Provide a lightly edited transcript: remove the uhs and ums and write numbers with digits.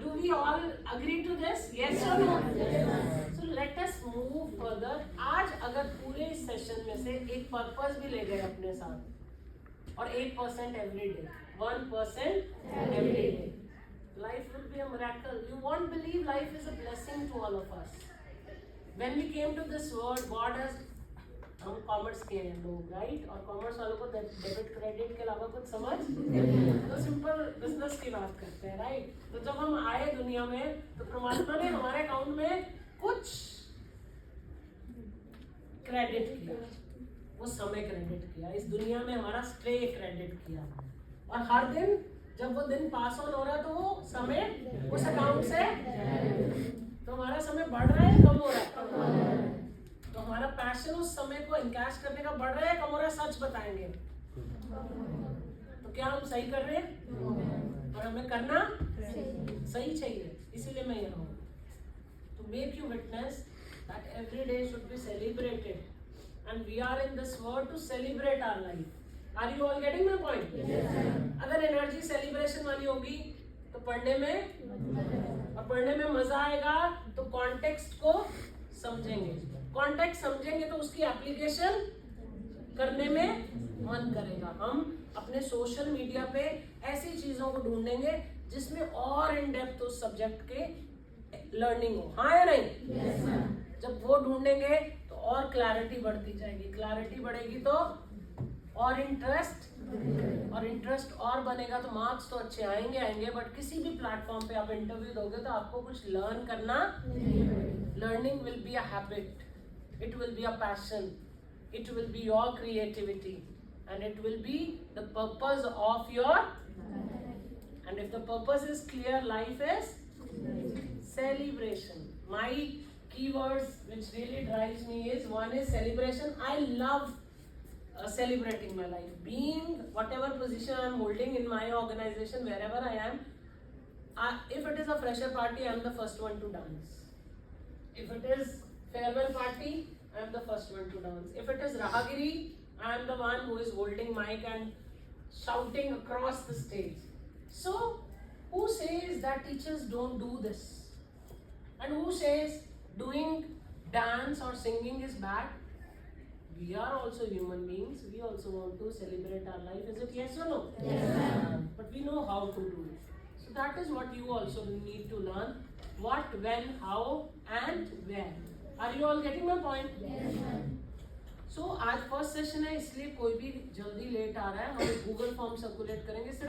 Do we all agree to this? Yes or no? So let us move further. आज अगर पूरे इस session में से एक पर्पस भी ले गए अपने साथ और 8% every day, 1% every day, life will be a miracle. You won't believe life is a blessing to all of us. When we came to this world, God has, हम कॉमर्स के हैं लोग, राइट? और कॉमर्स वालों को debit credit के अलावा कुछ समझ तो सिंपल बिजनेस की बात करते हैं, राइट? तो जब हम आए दुनिया में तो परमात्मा ने हमारे अकाउंट में कुछ क्रेडिट किया, वो समय क्रेडिट किया, इस दुनिया में हमारा स्टे क्रेडिट किया, और हर दिन जब वो दिन पास ऑन हो रहा है तो वो समय उस अकाउंट से, तो हमारा समय बढ़ रहा है कम हो रहा है? तो हमारा पैशन उस समय को इनकैश करने का बढ़ रहा है कम हो रहा है? सच बताएंगे तो क्या हम सही कर रहे हैं? और हमें करना सही चाहिए, इसीलिए मैं यहाँ हूँ to make you witness that every day should be celebrated, and we are in this world to celebrate our life. Are you all getting my point? अगर एनर्जी सेलिब्रेशन वाली होगी तो पढ़ने में, और पढ़ने में मजा आएगा तो कॉन्टेक्स्ट को समझेंगे, कॉन्टेक्स्ट समझेंगे तो उसकी एप्लीकेशन करने में मन करेगा। हम अपने सोशल मीडिया पे ऐसी चीजों को ढूंढेंगे जिसमें और इन डेप्थ उस सब्जेक्ट के लर्निंग हो, हाँ या नहीं? जब वो ढूंढेंगे तो और क्लैरिटी बढ़ती जाएगी, क्लैरिटी बढ़ेगी तो और इंटरेस्ट, और इंटरेस्ट और बनेगा तो मार्क्स तो अच्छे आएंगे, बट किसी भी प्लेटफॉर्म पे आप इंटरव्यू दोगे तो आपको कुछ लर्न करना, learning will be a habit, it will be a passion, it will be your creativity, and it will be the purpose of your, and if the purpose is clear, life is celebration. My keywords which really drives me is, one is celebration. I love celebrating my life, being whatever position I am holding in my organization, wherever I am. If it is a fresher party, I am the first one to dance. If it is farewell party, I am the first one to dance. If it is Rahagiri, I am the one who is holding mic and shouting across the stage. So, who says that teachers don't do this? And who says doing dance or singing is bad? We are also human beings. We also want to celebrate our life. Is it yes or no? Yes. But we know how to do it. So that is what you also need to learn. What, when, how, and where. Are you all getting my point? Yes, ma'am. So आज first session है, इसलिए कोई भी जल्दी late आ रहा है, हम Google form circulate करेंगे।